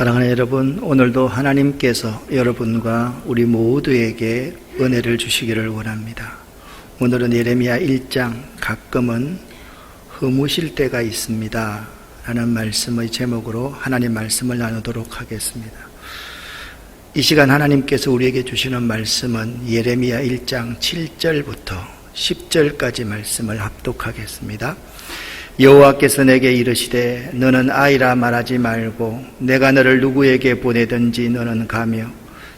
사랑하는 여러분, 오늘도 하나님께서 여러분과 우리 모두에게 은혜를 주시기를 원합니다. 오늘은 예레미야 1장 가끔은 허무실 때가 있습니다 라는 말씀의 제목으로 하나님 말씀을 나누도록 하겠습니다. 이 시간 하나님께서 우리에게 주시는 말씀은 예레미야 1장 7절부터 10절까지 말씀을 합독하겠습니다. 여호와께서 내게 이르시되 너는 아이라 말하지 말고 내가 너를 누구에게 보내든지 너는 가며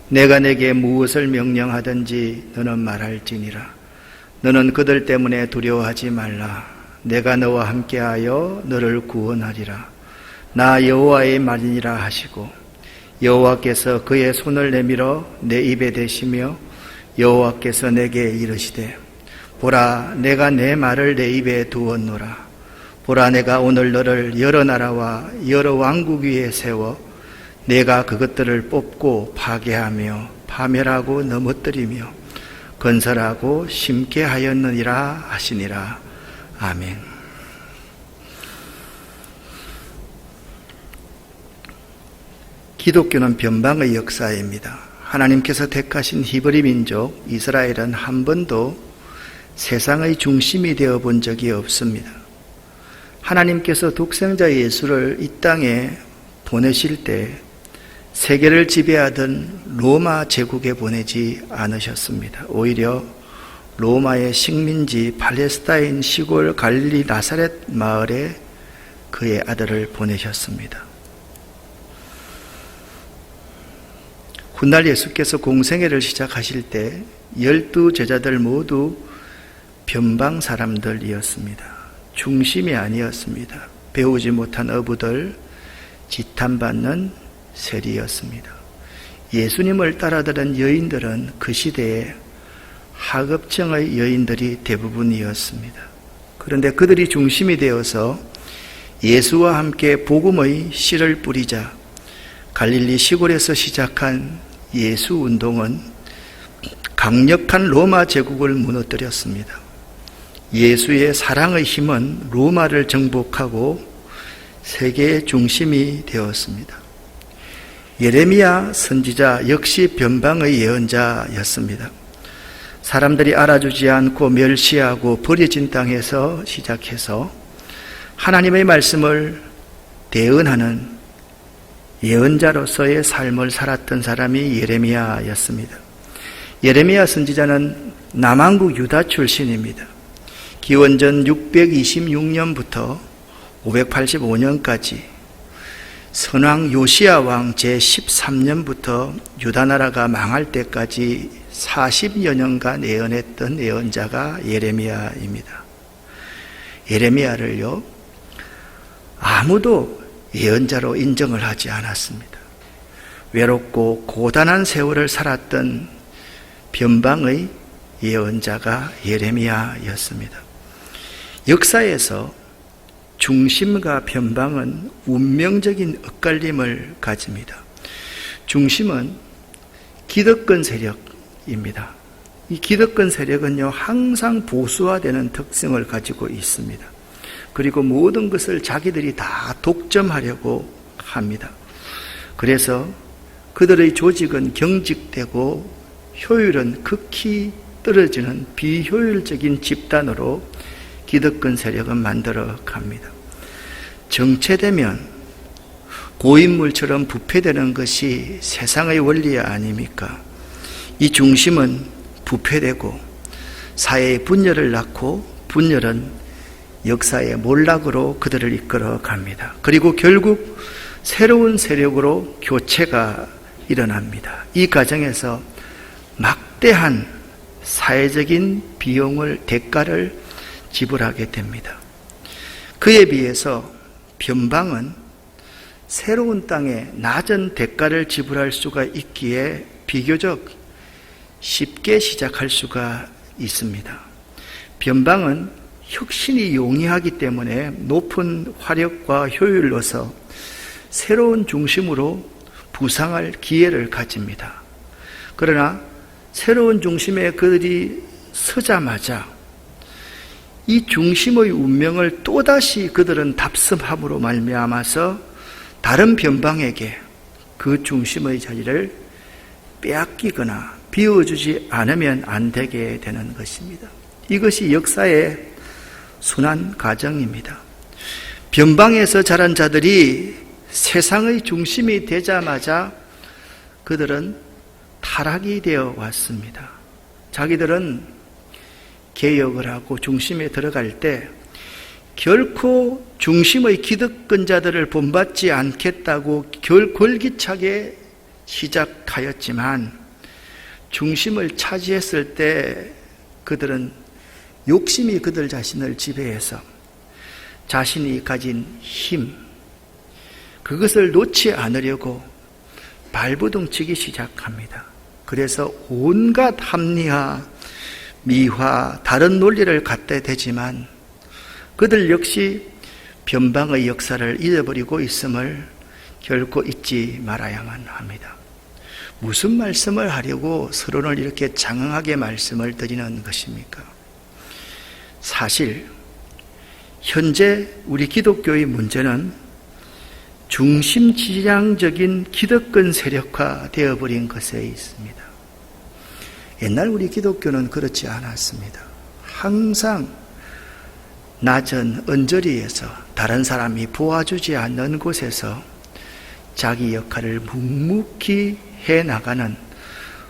내가 내게 무엇을 명령하든지 너는 말할지니라. 너는 그들 때문에 두려워하지 말라. 내가 너와 함께하여 너를 구원하리라. 나 여호와의 말이니라 하시고 여호와께서 그의 손을 내밀어 내 입에 대시며 여호와께서 내게 이르시되 보라 내가 내 말을 내 입에 두었노라. 보라 내가 오늘 너를 여러 나라와 여러 왕국 위에 세워 내가 그것들을 뽑고 파괴하며 파멸하고 넘어뜨리며 건설하고 심게 하였느니라 하시니라. 아멘. 기독교는 변방의 역사입니다. 하나님께서 택하신 히브리 민족 이스라엘은 한 번도 세상의 중심이 되어 본 적이 없습니다. 하나님께서 독생자 예수를 이 땅에 보내실 때 세계를 지배하던 로마 제국에 보내지 않으셨습니다. 오히려 로마의 식민지 팔레스타인 시골 갈릴리 나사렛 마을에 그의 아들을 보내셨습니다. 훗날 예수께서 공생애를 시작하실 때 12 제자들 모두 변방 사람들이었습니다. 중심이 아니었습니다. 배우지 못한 어부들, 지탄받는 세리였습니다. 예수님을 따라들은 여인들은 그 시대에 하급층의 여인들이 대부분이었습니다. 그런데 그들이 중심이 되어서 예수와 함께 복음의 씨를 뿌리자 갈릴리 시골에서 시작한 예수 운동은 강력한 로마 제국을 무너뜨렸습니다. 예수의 사랑의 힘은 로마를 정복하고 세계의 중심이 되었습니다. 예레미야 선지자 역시 변방의 예언자였습니다. 사람들이 알아주지 않고 멸시하고 버려진 땅에서 시작해서 하나님의 말씀을 대언하는 예언자로서의 삶을 살았던 사람이 예레미야였습니다. 예레미야 선지자는 남왕국 유다 출신입니다. 기원전 626년부터 585년까지 선왕 요시야 왕 제13년부터 유다 나라가 망할 때까지 40여 년간 예언했던 예언자가 예레미야입니다. 예레미야를요, 아무도 예언자로 인정을 하지 않았습니다. 외롭고 고단한 세월을 살았던 변방의 예언자가 예레미야였습니다. 역사에서 중심과 변방은 운명적인 엇갈림을 가집니다. 중심은 기득권 세력입니다. 이 기득권 세력은요, 항상 보수화되는 특성을 가지고 있습니다. 그리고 모든 것을 자기들이 다 독점하려고 합니다. 그래서 그들의 조직은 경직되고 효율은 극히 떨어지는 비효율적인 집단으로 기득권 세력은 만들어 갑니다. 정체되면 고인물처럼 부패되는 것이 세상의 원리 아닙니까? 이 중심은 부패되고 사회의 분열을 낳고 분열은 역사의 몰락으로 그들을 이끌어 갑니다. 그리고 결국 새로운 세력으로 교체가 일어납니다. 이 과정에서 막대한 사회적인 비용을, 대가를 지불하게 됩니다. 그에 비해서 변방은 새로운 땅에 낮은 대가를 지불할 수가 있기에 비교적 쉽게 시작할 수가 있습니다. 변방은 혁신이 용이하기 때문에 높은 화력과 효율로서 새로운 중심으로 부상할 기회를 가집니다. 그러나 새로운 중심에 그들이 서자마자 이 중심의 운명을 또다시 그들은 답습함으로 말미암아서 다른 변방에게 그 중심의 자리를 빼앗기거나 비워주지 않으면 안 되게 되는 것입니다. 이것이 역사의 순환 과정입니다. 변방에서 자란 자들이 세상의 중심이 되자마자 그들은 타락이 되어 왔습니다. 자기들은 개혁을 하고 중심에 들어갈 때 결코 중심의 기득권자들을 본받지 않겠다고 골기차게 시작하였지만 중심을 차지했을 때 그들은 욕심이 그들 자신을 지배해서 자신이 가진 힘, 그것을 놓지 않으려고 발부둥치기 시작합니다. 그래서 온갖 합리화, 미화, 다른 논리를 갖다 대지만 그들 역시 변방의 역사를 잊어버리고 있음을 결코 잊지 말아야만 합니다. 무슨 말씀을 하려고 서론을 이렇게 장황하게 말씀을 드리는 것입니까? 사실 현재 우리 기독교의 문제는 중심지향적인 기득권 세력화 되어버린 것에 있습니다. 옛날 우리 기독교는 그렇지 않았습니다. 항상 낮은 언저리에서 다른 사람이 보아주지 않는 곳에서 자기 역할을 묵묵히 해나가는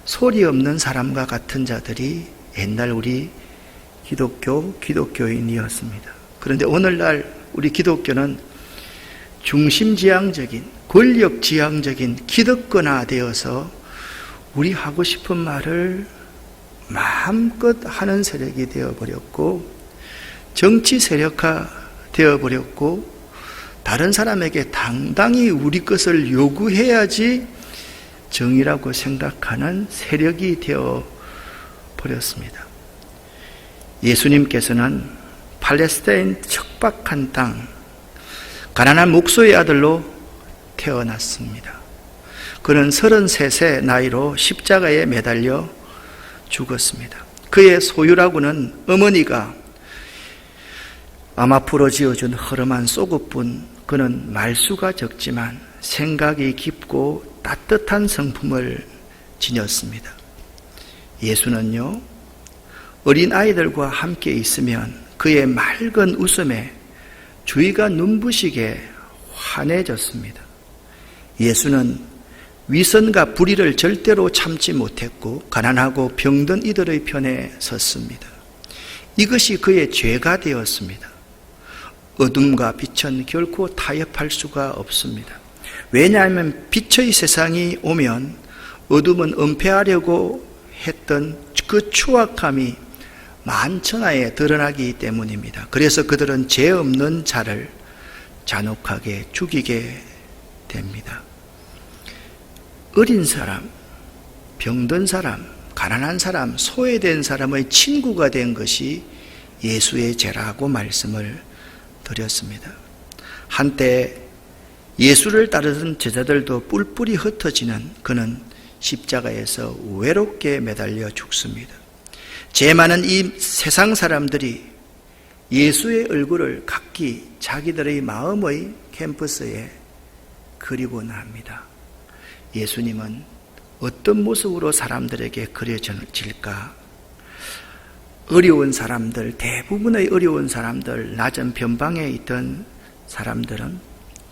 소리 없는 사람과 같은 자들이 옛날 우리 기독교인이었습니다. 그런데 오늘날 우리 기독교는 중심지향적인, 권력지향적인 기득권화되어서 우리 하고 싶은 말을 마음껏 하는 세력이 되어버렸고 정치 세력화 되어버렸고 다른 사람에게 당당히 우리 것을 요구해야지 정의라고 생각하는 세력이 되어버렸습니다. 예수님께서는 팔레스타인 척박한 땅, 가난한 목소의 아들로 태어났습니다. 그는 33세 나이로 십자가에 매달려 죽었습니다. 그의 소유라고는 어머니가 아마푸로 지어준 허름한 쏘굿뿐. 그는 말수가 적지만 생각이 깊고 따뜻한 성품을 지녔습니다. 예수는요, 어린 아이들과 함께 있으면 그의 맑은 웃음에 주위가 눈부시게 환해졌습니다. 예수는 위선과 불의를 절대로 참지 못했고 가난하고 병든 이들의 편에 섰습니다. 이것이 그의 죄가 되었습니다. 어둠과 빛은 결코 타협할 수가 없습니다. 왜냐하면 빛의 세상이 오면 어둠은 은폐하려고 했던 그 추악함이 만천하에 드러나기 때문입니다. 그래서 그들은 죄 없는 자를 잔혹하게 죽이게 됩니다. 어린 사람, 병든 사람, 가난한 사람, 소외된 사람의 친구가 된 것이 예수의 죄라고 말씀을 드렸습니다. 한때 예수를 따르던 제자들도 뿔뿔이 흩어지는 그는 십자가에서 외롭게 매달려 죽습니다. 죄 많은 이 세상 사람들이 예수의 얼굴을 각기 자기들의 마음의 캠퍼스에 그리곤 합니다. 예수님은 어떤 모습으로 사람들에게 그려질까? 어려운 사람들, 대부분의 어려운 사람들, 낮은 변방에 있던 사람들은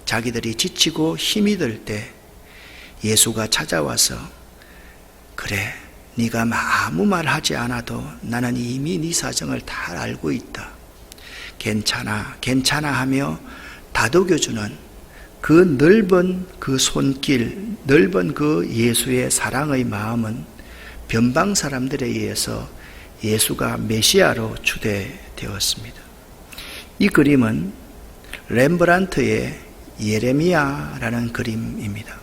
자기들이 지치고 힘이 들 때 예수가 찾아와서 그래, 네가 아무 말 하지 않아도 나는 이미 네 사정을 다 알고 있다. 괜찮아, 괜찮아 하며 다독여주는 그 넓은 그 손길, 넓은 그 예수의 사랑의 마음은 변방 사람들에 의해서 예수가 메시아로 추대되었습니다. 이 그림은 렘브란트의 예레미야라는 그림입니다.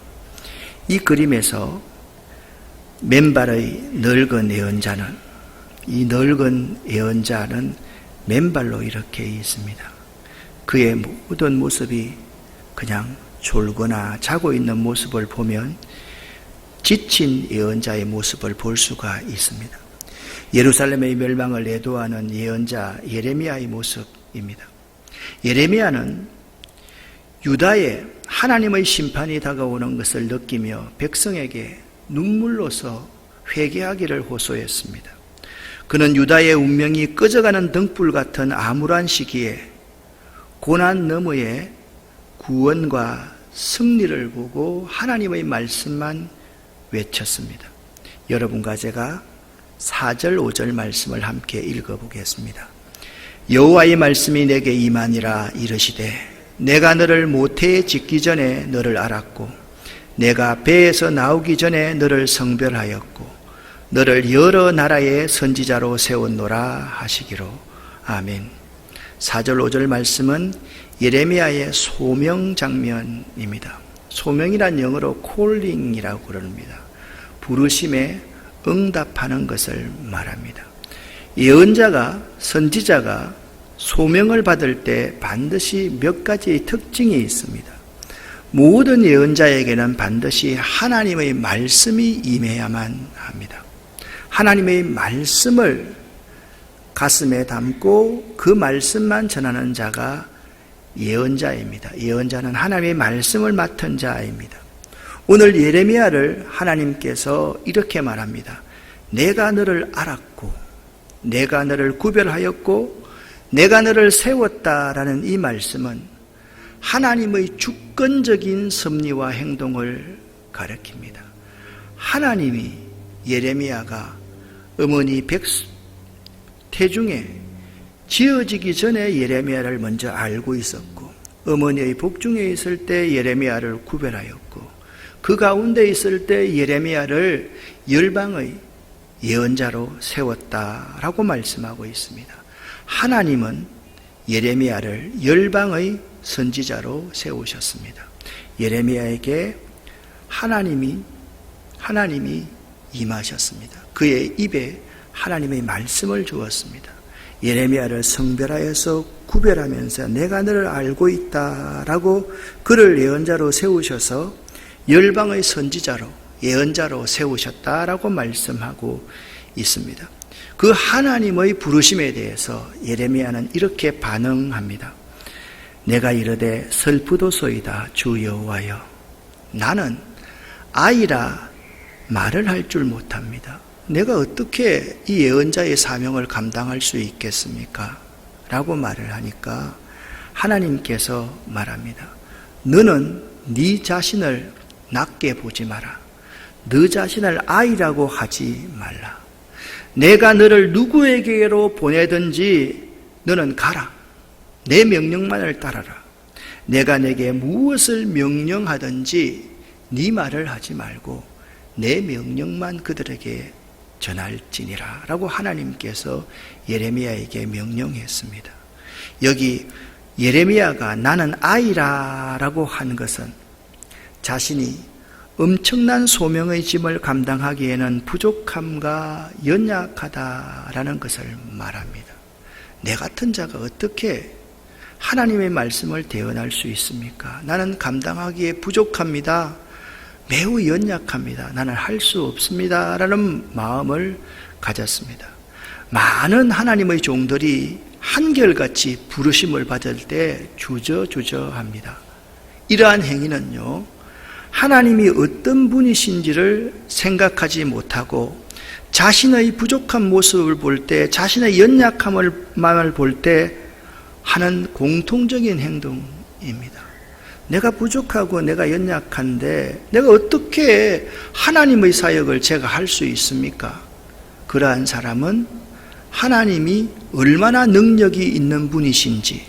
이 그림에서 맨발의 늙은 예언자는, 이 늙은 예언자는 맨발로 이렇게 있습니다. 그의 모든 모습이 그냥 졸거나 자고 있는 모습을 보면 지친 예언자의 모습을 볼 수가 있습니다. 예루살렘의 멸망을 애도하는 예언자 예레미야의 모습입니다. 예레미야는 유다에 하나님의 심판이 다가오는 것을 느끼며 백성에게 눈물로서 회개하기를 호소했습니다. 그는 유다의 운명이 꺼져가는 등불 같은 암울한 시기에 고난 너머의 구원과 승리를 보고 하나님의 말씀만 외쳤습니다. 여러분과 제가 4절 5절 말씀을 함께 읽어보겠습니다. 여호와의 말씀이 내게 임하니라. 이르시되 내가 너를 모태에 짓기 전에 너를 알았고 내가 배에서 나오기 전에 너를 성별하였고 너를 여러 나라의 선지자로 세웠노라 하시기로. 아멘. 4절 5절 말씀은 예레미야의 소명 장면입니다. 소명이란 영어로 콜링이라고 그럽니다. 부르심에 응답하는 것을 말합니다. 예언자가, 선지자가 소명을 받을 때 반드시 몇 가지의 특징이 있습니다. 모든 예언자에게는 반드시 하나님의 말씀이 임해야만 합니다. 하나님의 말씀을 가슴에 담고 그 말씀만 전하는 자가 예언자입니다. 예언자는 하나님의 말씀을 맡은 자입니다. 오늘 예레미야를 하나님께서 이렇게 말합니다. 내가 너를 알았고 내가 너를 구별하였고 내가 너를 세웠다라는 이 말씀은 하나님의 주권적인 섭리와 행동을 가리킵니다. 하나님이 예레미야가 어머니 태중에 지어지기 전에 예레미야를 먼저 알고 있었고 어머니의 복중에 있을 때 예레미야를 구별하였고 그 가운데 있을 때 예레미야를 열방의 예언자로 세웠다라고 말씀하고 있습니다. 하나님은 예레미야를 열방의 선지자로 세우셨습니다. 예레미야에게 하나님이 임하셨습니다. 그의 입에 하나님의 말씀을 주었습니다. 예레미야를 성별하여서 구별하면서 내가 너를 알고 있다라고 그를 예언자로 세우셔서 열방의 선지자로 예언자로 세우셨다라고 말씀하고 있습니다. 그 하나님의 부르심에 대해서 예레미야는 이렇게 반응합니다. 내가 이르되 슬프도소이다 주 여호와여 나는 아이라 말을 할 줄 못합니다. 내가 어떻게 이 예언자의 사명을 감당할 수 있겠습니까? 라고 말을 하니까 하나님께서 말합니다. 너는 네 자신을 낮게 보지 마라. 너 자신을 아이라고 하지 말라. 내가 너를 누구에게로 보내든지 너는 가라. 내 명령만을 따라라. 내가 내게 무엇을 명령하든지 네 말을 하지 말고 내 명령만 그들에게 전할지니라 라고 하나님께서 예레미야에게 명령했습니다. 여기 예레미야가 나는 아이라 라고 한 것은 자신이 엄청난 소명의 짐을 감당하기에는 부족함과 연약하다라는 것을 말합니다. 내 같은 자가 어떻게 하나님의 말씀을 대언할 수 있습니까? 나는 감당하기에 부족합니다. 매우 연약합니다. 나는 할 수 없습니다. 라는 마음을 가졌습니다. 많은 하나님의 종들이 한결같이 부르심을 받을 때 주저합니다. 이러한 행위는요, 하나님이 어떤 분이신지를 생각하지 못하고 자신의 부족한 모습을 볼 때, 자신의 연약함을 볼 때 하는 공통적인 행동입니다. 내가 부족하고 내가 연약한데 내가 어떻게 하나님의 사역을 제가 할 수 있습니까? 그러한 사람은 하나님이 얼마나 능력이 있는 분이신지,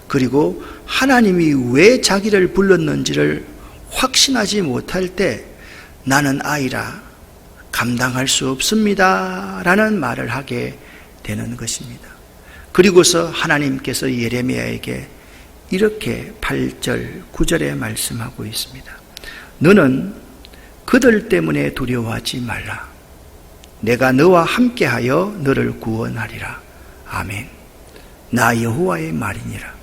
그리고 하나님이 왜 자기를 불렀는지를 확신하지 못할 때 나는 아이라 감당할 수 없습니다 라는 말을 하게 되는 것입니다. 그리고서 하나님께서 예레미야에게 이렇게 8절 9절에 말씀하고 있습니다. 너는 그들 때문에 두려워하지 말라. 내가 너와 함께하여 너를 구원하리라. 아멘. 나 여호와의 말이니라.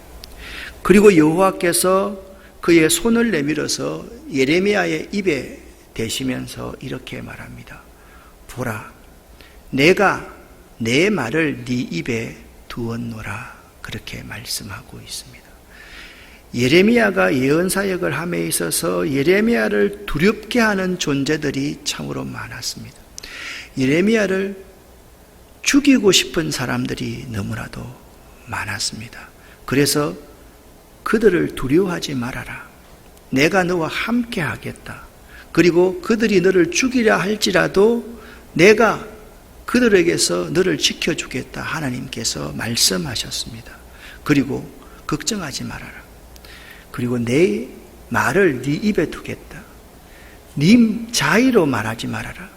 그리고 여호와께서 그의 손을 내밀어서 예레미야의 입에 대시면서 이렇게 말합니다. 보라, 내가 내 말을 네 입에 두었노라. 그렇게 말씀하고 있습니다. 예레미야가 예언 사역을 함에 있어서 예레미야를 두렵게 하는 존재들이 참으로 많았습니다. 예레미야를 죽이고 싶은 사람들이 너무나도 많았습니다. 그래서 그들을 두려워하지 말아라. 내가 너와 함께 하겠다. 그리고 그들이 너를 죽이려 할지라도 내가 그들에게서 너를 지켜주겠다. 하나님께서 말씀하셨습니다. 그리고 걱정하지 말아라. 그리고 내 말을 네 입에 두겠다. 네 자의로 말하지 말아라.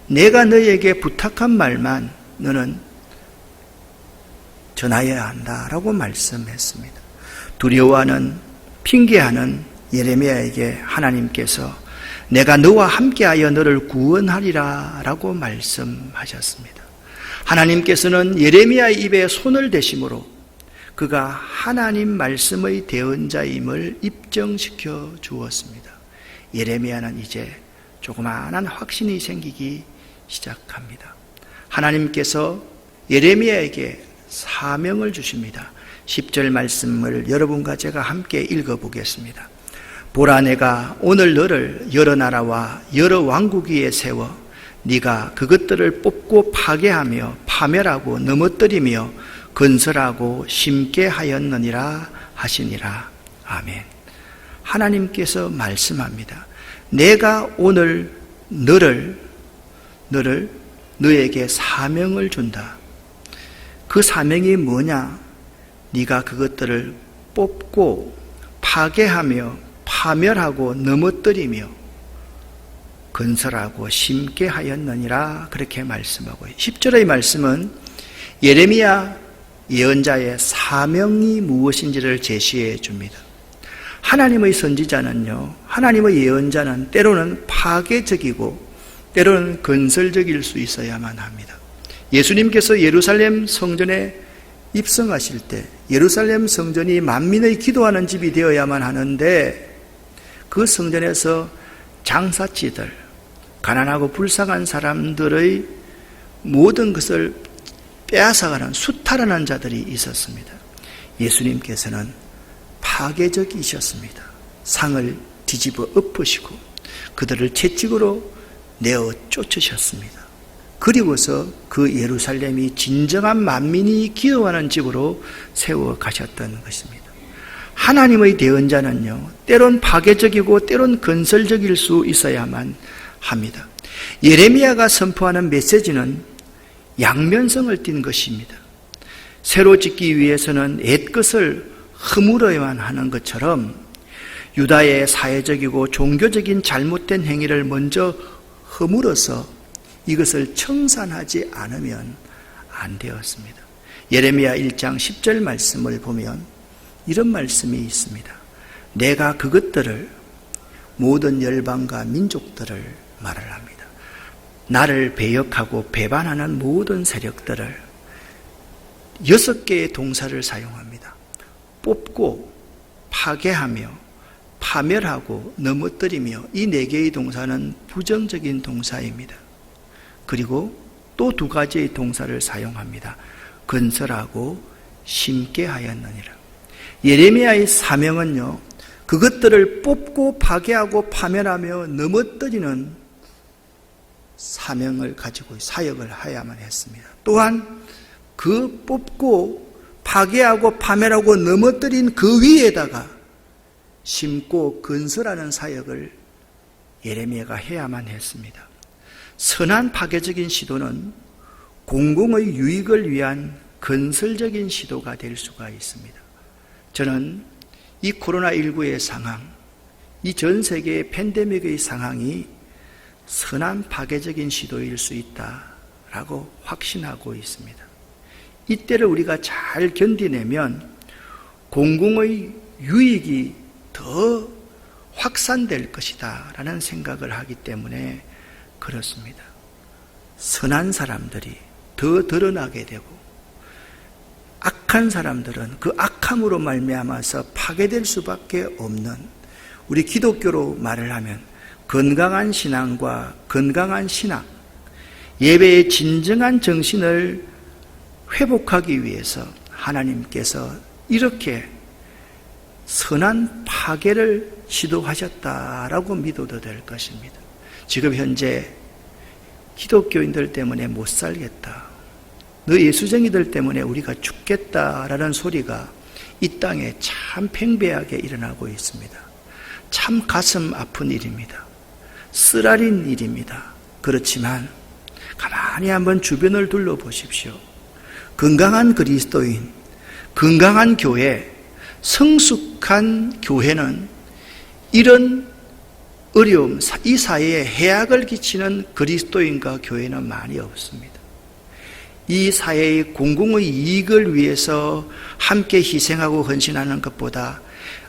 내가 너에게 부탁한 말만 너는 전하여야 한다라고 말씀했습니다. 두려워하는, 핑계하는 예레미야에게 하나님께서 내가 너와 함께하여 너를 구원하리라 라고 말씀하셨습니다. 하나님께서는 예레미야의 입에 손을 대심으로 그가 하나님 말씀의 대언자임을 입증시켜 주었습니다. 예레미야는 이제 조그마한 확신이 생기기 시작합니다. 하나님께서 예레미야에게 사명을 주십니다. 10절 말씀을 여러분과 제가 함께 읽어보겠습니다. 보라, 내가 오늘 너를 여러 나라와 여러 왕국 위에 세워 네가 그것들을 뽑고 파괴하며 파멸하고 넘어뜨리며 건설하고 심게 하였느니라 하시니라. 아멘. 하나님께서 말씀합니다. 내가 오늘 너에게 사명을 준다. 그 사명이 뭐냐? 네가 그것들을 뽑고 파괴하며 파멸하고 넘어뜨리며 건설하고 심게 하였느니라. 그렇게 말씀하고 10절의 말씀은 예레미야 예언자의 사명이 무엇인지를 제시해 줍니다. 하나님의 선지자는요, 하나님의 예언자는 때로는 파괴적이고 때로는 건설적일 수 있어야만 합니다. 예수님께서 예루살렘 성전에 입성하실 때 예루살렘 성전이 만민의 기도하는 집이 되어야만 하는데 그 성전에서 장사치들, 가난하고 불쌍한 사람들의 모든 것을 빼앗아가는 수탈하는 자들이 있었습니다. 예수님께서는 파괴적이셨습니다. 상을 뒤집어 엎으시고 그들을 채찍으로 내어 쫓으셨습니다. 그리고서 그 예루살렘이 진정한 만민이 기도하는 집으로 세워 가셨던 것입니다. 하나님의 대언자는요, 때론 파괴적이고 때론 건설적일 수 있어야만 합니다. 예레미야가 선포하는 메시지는 양면성을 띤 것입니다. 새로 짓기 위해서는 옛것을 허물어야만 하는 것처럼 유다의 사회적이고 종교적인 잘못된 행위를 먼저 허물어서 이것을 청산하지 않으면 안 되었습니다. 예레미야 1장 10절 말씀을 보면 이런 말씀이 있습니다. 내가 그것들을 모든 열방과 민족들을 말을 합니다. 나를 배역하고 배반하는 모든 세력들을 6개의 동사를 사용합니다. 뽑고 파괴하며 파멸하고 넘어뜨리며 이 4개의 동사는 부정적인 동사입니다. 그리고 또 2가지의 동사를 사용합니다. 건설하고 심게 하였느니라. 예레미야의 사명은요, 그것들을 뽑고 파괴하고 파멸하며 넘어뜨리는 사명을 가지고 사역을 해야만 했습니다. 또한 그 뽑고 파괴하고 파멸하고 넘어뜨린 그 위에다가 심고 건설하는 사역을 예레미야가 해야만 했습니다. 선한 파괴적인 시도는 공공의 유익을 위한 건설적인 시도가 될 수가 있습니다. 저는 이 코로나19의 상황, 이 전 세계의 팬데믹의 상황이 선한 파괴적인 시도일 수 있다라고 확신하고 있습니다. 이때를 우리가 잘 견디내면 공공의 유익이 더 확산될 것이다 라는 생각을 하기 때문에 그렇습니다. 선한 사람들이 더 드러나게 되고 악한 사람들은 그 악함으로 말미암아서 파괴될 수밖에 없는, 우리 기독교로 말을 하면 건강한 신앙과 건강한 신앙, 예배의 진정한 정신을 회복하기 위해서 하나님께서 이렇게 선한 파괴를 시도하셨다라고 믿어도 될 것입니다. 지금 현재 기독교인들 때문에 못 살겠다, 너 예수쟁이들 때문에 우리가 죽겠다라는 소리가 이 땅에 참 팽배하게 일어나고 있습니다. 참 가슴 아픈 일입니다. 쓰라린 일입니다. 그렇지만 가만히 한번 주변을 둘러보십시오. 건강한 그리스도인, 건강한 교회, 성숙한 교회는 이런 어려움, 이 사회에 해악을 끼치는 그리스도인과 교회는 많이 없습니다. 이 사회의 공공의 이익을 위해서 함께 희생하고 헌신하는 것보다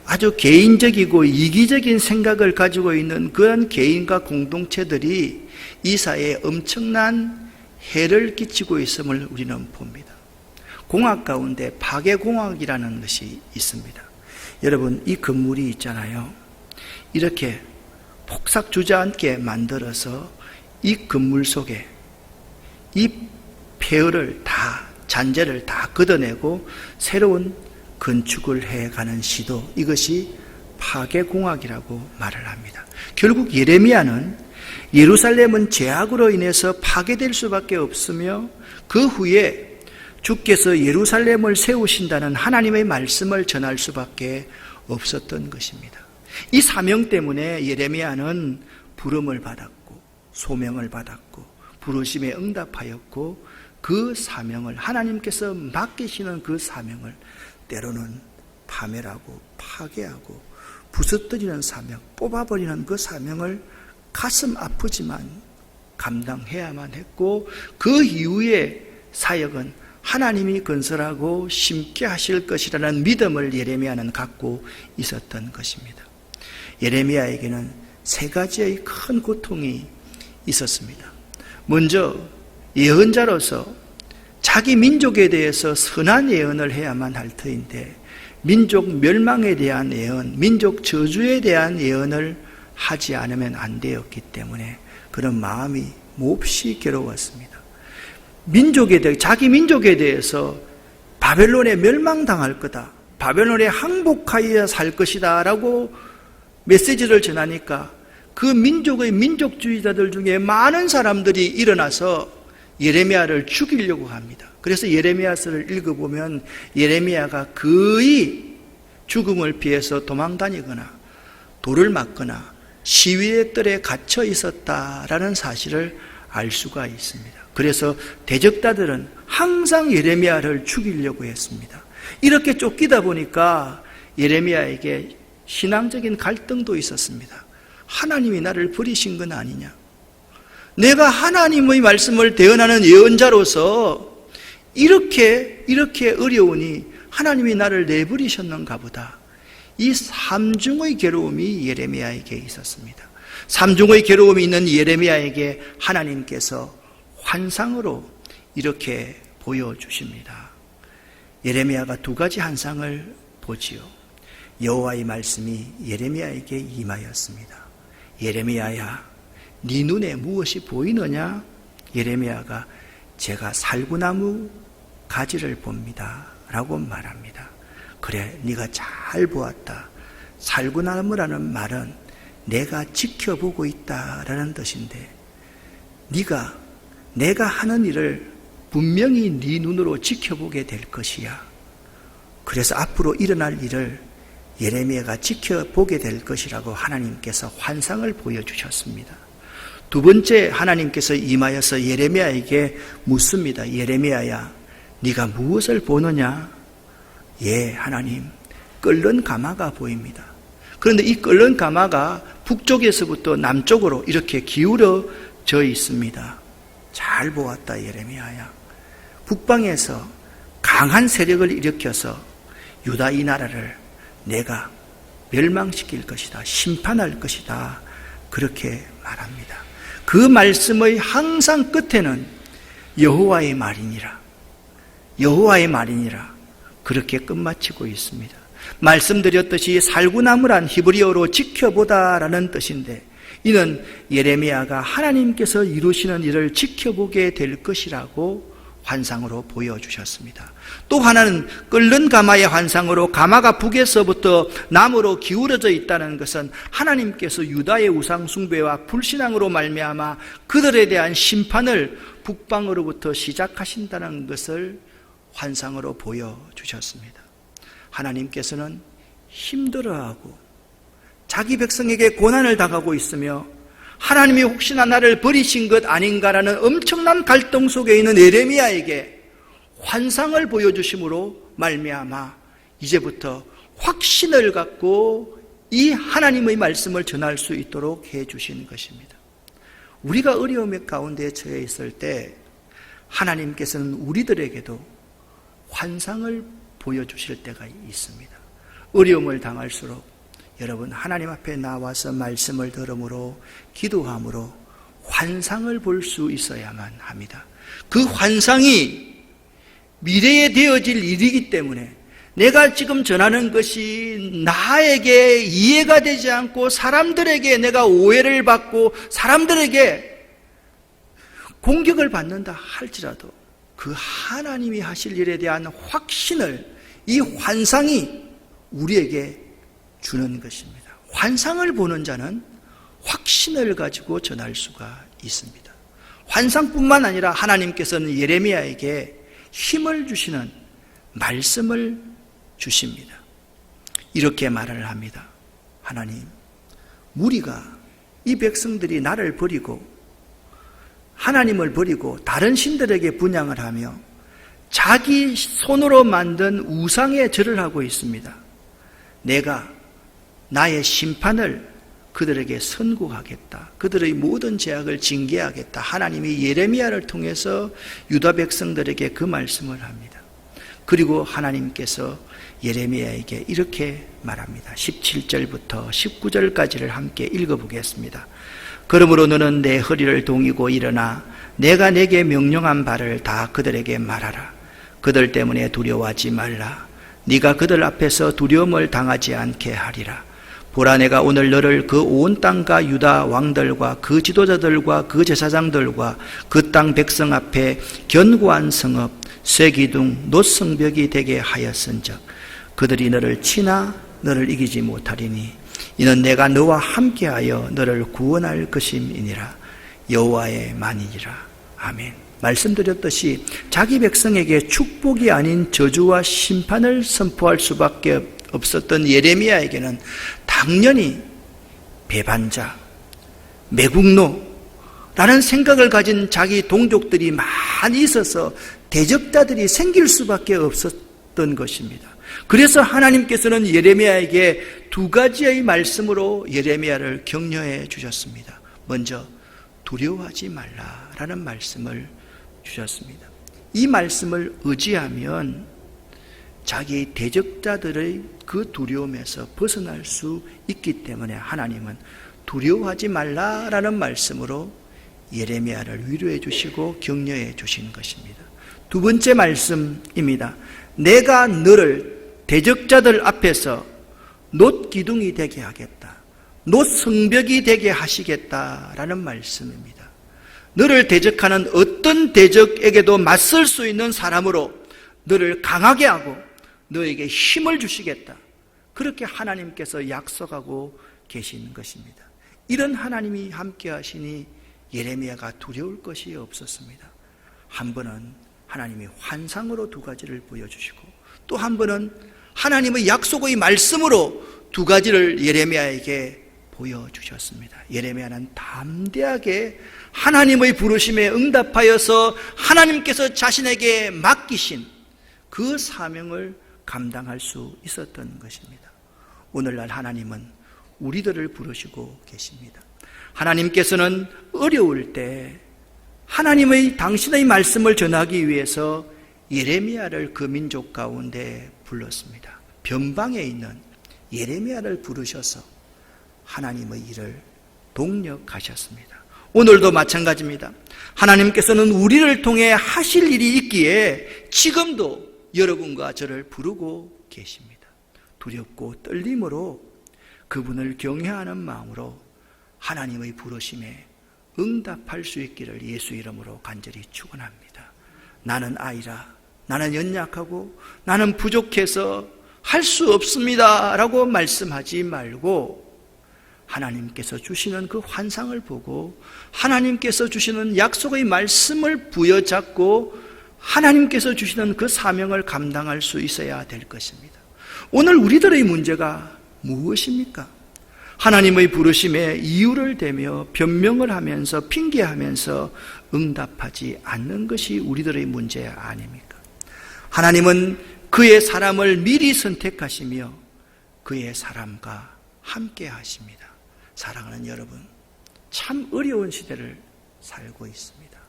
아주 개인적이고 이기적인 생각을 가지고 있는 그런 개인과 공동체들이 이 사회에 엄청난 해를 끼치고 있음을 우리는 봅니다. 공학 가운데 파괴공학이라는 것이 있습니다. 여러분, 이 건물이 있잖아요. 이렇게 폭삭 주저앉게 만들어서 이 건물 속에 이 폐허를 다, 잔재를 다 걷어내고 새로운 건축을 해가는 시도, 이것이 파괴공학이라고 말을 합니다. 결국 예레미야는 예루살렘은 죄악으로 인해서 파괴될 수밖에 없으며 그 후에 주께서 예루살렘을 세우신다는 하나님의 말씀을 전할 수밖에 없었던 것입니다. 이 사명 때문에 예레미야는 부름을 받았고 소명을 받았고 부르심에 응답하였고, 그 사명을, 하나님께서 맡기시는 그 사명을 때로는 파멸하고 파괴하고 부서뜨리는 사명, 뽑아버리는 그 사명을 가슴 아프지만 감당해야만 했고, 그 이후에 사역은 하나님이 건설하고 심게 하실 것이라는 믿음을 예레미야는 갖고 있었던 것입니다. 예레미야에게는 세 가지의 큰 고통이 있었습니다. 먼저 예언자로서 자기 민족에 대해서 선한 예언을 해야만 할 터인데, 민족 멸망에 대한 예언, 민족 저주에 대한 예언을 하지 않으면 안 되었기 때문에 그런 마음이 몹시 괴로웠습니다. 자기 민족에 대해서 바벨론에 멸망당할 거다, 바벨론에 항복하여 살 것이다 라고 메시지를 전하니까 그 민족의 민족주의자들 중에 많은 사람들이 일어나서 예레미야를 죽이려고 합니다. 그래서 예레미야서를 읽어보면 예레미야가 거의 죽음을 피해서 도망다니거나 돌을 맞거나 시위의 뜰에 갇혀 있었다라는 사실을 알 수가 있습니다. 그래서 대적자들은 항상 예레미야를 죽이려고 했습니다. 이렇게 쫓기다 보니까 예레미야에게 신앙적인 갈등도 있었습니다. 하나님이 나를 버리신 건 아니냐? 내가 하나님의 말씀을 대언하는 예언자로서 이렇게 어려우니 하나님이 나를 내버리셨는가 보다. 이 삼중의 괴로움이 예레미야에게 있었습니다. 삼중의 괴로움이 있는 예레미야에게 하나님께서 환상으로 이렇게 보여주십니다. 예레미야가 두 가지 환상을 보지요. 여호와의 말씀이 예레미야에게 임하였습니다. 예레미야야, 네 눈에 무엇이 보이느냐? 예레미야가 제가 살구나무 가지를 봅니다 라고 말합니다. 그래, 네가 잘 보았다. 살구나무라는 말은 내가 지켜보고 있다라는 뜻인데, 내가 하는 일을 분명히 네 눈으로 지켜보게 될 것이야. 그래서 앞으로 일어날 일을 예레미야가 지켜보게 될 것이라고 하나님께서 환상을 보여주셨습니다. 두 번째, 하나님께서 임하여서 예레미야에게 묻습니다. 예레미야야, 네가 무엇을 보느냐? 예, 하나님, 끓는 가마가 보입니다. 그런데 이 끓는 가마가 북쪽에서부터 남쪽으로 이렇게 기울어져 있습니다. 잘 보았다, 예레미야야. 북방에서 강한 세력을 일으켜서 유다 이 나라를 내가 멸망시킬 것이다, 심판할 것이다, 그렇게 말합니다. 그 말씀의 항상 끝에는 여호와의 말이니라, 여호와의 말이니라, 그렇게 끝마치고 있습니다. 말씀드렸듯이 살구나무란 히브리어로 지켜보다라는 뜻인데, 이는 예레미야가 하나님께서 이루시는 일을 지켜보게 될 것이라고 환상으로 보여주셨습니다. 또 하나는 끓는 가마의 환상으로 가마가 북에서부터 남으로 기울어져 있다는 것은 하나님께서 유다의 우상 숭배와 불신앙으로 말미암아 그들에 대한 심판을 북방으로부터 시작하신다는 것을 환상으로 보여주셨습니다. 하나님께서는 힘들어하고 자기 백성에게 고난을 당하고 있으며 하나님이 혹시나 나를 버리신 것 아닌가라는 엄청난 갈등 속에 있는 예레미야에게 환상을 보여주심으로 말미암아 이제부터 확신을 갖고 이 하나님의 말씀을 전할 수 있도록 해주신 것입니다. 우리가 어려움 가운데 처해 있을 때 하나님께서는 우리들에게도 환상을 보여주실 때가 있습니다. 어려움을 당할수록 여러분 하나님 앞에 나와서 말씀을 들음으로 기도함으로 환상을 볼 수 있어야만 합니다. 그 환상이 미래에 되어질 일이기 때문에 내가 지금 전하는 것이 나에게 이해가 되지 않고 사람들에게 내가 오해를 받고 사람들에게 공격을 받는다 할지라도 그 하나님이 하실 일에 대한 확신을 이 환상이 우리에게 주는 것입니다. 환상을 보는 자는 확신을 가지고 전할 수가 있습니다. 환상뿐만 아니라 하나님께서는 예레미야에게 힘을 주시는 말씀을 주십니다. 이렇게 말을 합니다. 하나님, 무리가 이 백성들이 나를 버리고 하나님을 버리고 다른 신들에게 분향을 하며 자기 손으로 만든 우상에 절을 하고 있습니다. 내가 나의 심판을 그들에게 선고하겠다. 그들의 모든 죄악을 징계하겠다. 하나님이 예레미야를 통해서 유다 백성들에게 그 말씀을 합니다. 그리고 하나님께서 예레미야에게 이렇게 말합니다. 17절부터 19절까지를 함께 읽어보겠습니다. 그러므로 너는 내 허리를 동이고 일어나 내가 내게 명령한 바를 다 그들에게 말하라. 그들 때문에 두려워하지 말라. 네가 그들 앞에서 두려움을 당하지 않게 하리라. 보라, 내가 오늘 너를 그 온 땅과 유다 왕들과 그 지도자들과 그 제사장들과 그 땅 백성 앞에 견고한 성읍 쇠기둥 놋성벽이 되게 하였은즉 그들이 너를 치나 너를 이기지 못하리니 이는 내가 너와 함께하여 너를 구원할 것임이니라. 여호와의 만이니라. 아멘. 말씀드렸듯이 자기 백성에게 축복이 아닌 저주와 심판을 선포할 수밖에 없었던 예레미야에게는 당연히 배반자, 매국노라는 생각을 가진 자기 동족들이 많이 있어서 대적자들이 생길 수밖에 없었던 것입니다. 그래서 하나님께서는 예레미야에게 두 가지의 말씀으로 예레미야를 격려해 주셨습니다. 먼저 두려워하지 말라라는 말씀을 주셨습니다. 이 말씀을 의지하면 자기 대적자들의 그 두려움에서 벗어날 수 있기 때문에 하나님은 두려워하지 말라라는 말씀으로 예레미야를 위로해 주시고 격려해 주신 것입니다. 두 번째 말씀입니다. 내가 너를 대적자들 앞에서 놋기둥이 되게 하겠다. 놋성벽이 되게 하시겠다라는 말씀입니다. 너를 대적하는 어떤 대적에게도 맞설 수 있는 사람으로 너를 강하게 하고 너에게 힘을 주시겠다. 그렇게 하나님께서 약속하고 계신 것입니다. 이런 하나님이 함께 하시니 예레미야가 두려울 것이 없었습니다. 한 번은 하나님이 환상으로 두 가지를 보여주시고 또 한 번은 하나님의 약속의 말씀으로 두 가지를 예레미야에게 보여주셨습니다. 예레미야는 담대하게 하나님의 부르심에 응답하여서 하나님께서 자신에게 맡기신 그 사명을 감당할 수 있었던 것입니다. 오늘날 하나님은 우리들을 부르시고 계십니다. 하나님께서는 어려울 때 하나님의 당신의 말씀을 전하기 위해서 예레미야를 그 민족 가운데 불렀습니다. 변방에 있는 예레미야를 부르셔서 하나님의 일을 동력하셨습니다. 오늘도 마찬가지입니다. 하나님께서는 우리를 통해 하실 일이 있기에 지금도 여러분과 저를 부르고 계십니다. 두렵고 떨림으로 그분을 경외하는 마음으로 하나님의 부르심에 응답할 수 있기를 예수 이름으로 간절히 축원합니다. 나는 아이라, 나는 연약하고 나는 부족해서 할 수 없습니다 라고 말씀하지 말고 하나님께서 주시는 그 환상을 보고 하나님께서 주시는 약속의 말씀을 부여잡고 하나님께서 주시는 그 사명을 감당할 수 있어야 될 것입니다. 오늘 우리들의 문제가 무엇입니까? 하나님의 부르심에 이유를 대며 변명을 하면서 핑계하면서 응답하지 않는 것이 우리들의 문제 아닙니까? 하나님은 그의 사람을 미리 선택하시며 그의 사람과 함께 하십니다. 사랑하는 여러분, 참 어려운 시대를 살고 있습니다.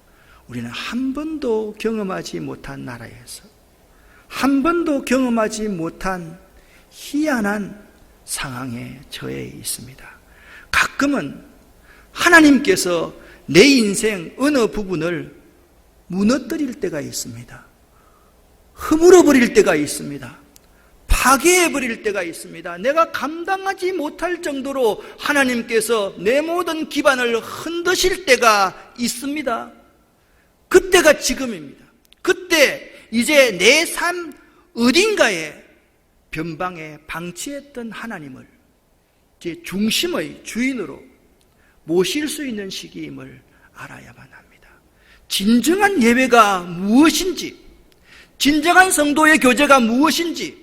우리는 한 번도 경험하지 못한 나라에서 한 번도 경험하지 못한 희한한 상황에 처해 있습니다. 가끔은 하나님께서 내 인생 어느 부분을 무너뜨릴 때가 있습니다. 허물어버릴 때가 있습니다. 파괴해버릴 때가 있습니다. 내가 감당하지 못할 정도로 하나님께서 내 모든 기반을 흔드실 때가 있습니다. 그때가 지금입니다. 그때 이제 내 삶 어딘가에 변방에 방치했던 하나님을 제 중심의 주인으로 모실 수 있는 시기임을 알아야만 합니다. 진정한 예배가 무엇인지, 진정한 성도의 교제가 무엇인지,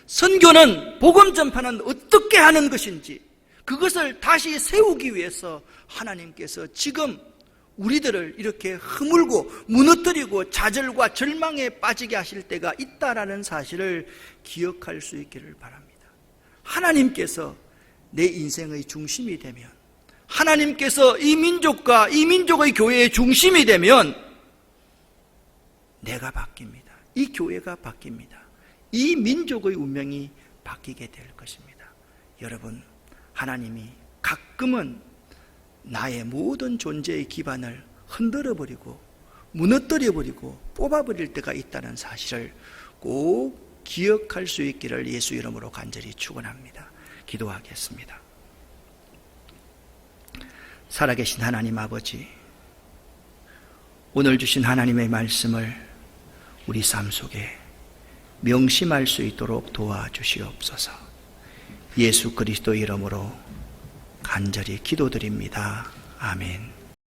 선교는, 복음 전파는 어떻게 하는 것인지, 그것을 다시 세우기 위해서 하나님께서 지금 우리들을 이렇게 허물고 무너뜨리고 좌절과 절망에 빠지게 하실 때가 있다라는 사실을 기억할 수 있기를 바랍니다. 하나님께서 내 인생의 중심이 되면, 하나님께서 이 민족과 이 민족의 교회의 중심이 되면 내가 바뀝니다. 이 교회가 바뀝니다. 이 민족의 운명이 바뀌게 될 것입니다. 여러분, 하나님이 가끔은 나의 모든 존재의 기반을 흔들어버리고 무너뜨려버리고 뽑아버릴 때가 있다는 사실을 꼭 기억할 수 있기를 예수 이름으로 간절히 축원합니다. 기도하겠습니다. 살아계신 하나님 아버지, 오늘 주신 하나님의 말씀을 우리 삶 속에 명심할 수 있도록 도와주시옵소서. 예수 그리스도 이름으로 간절히 기도드립니다. 아멘.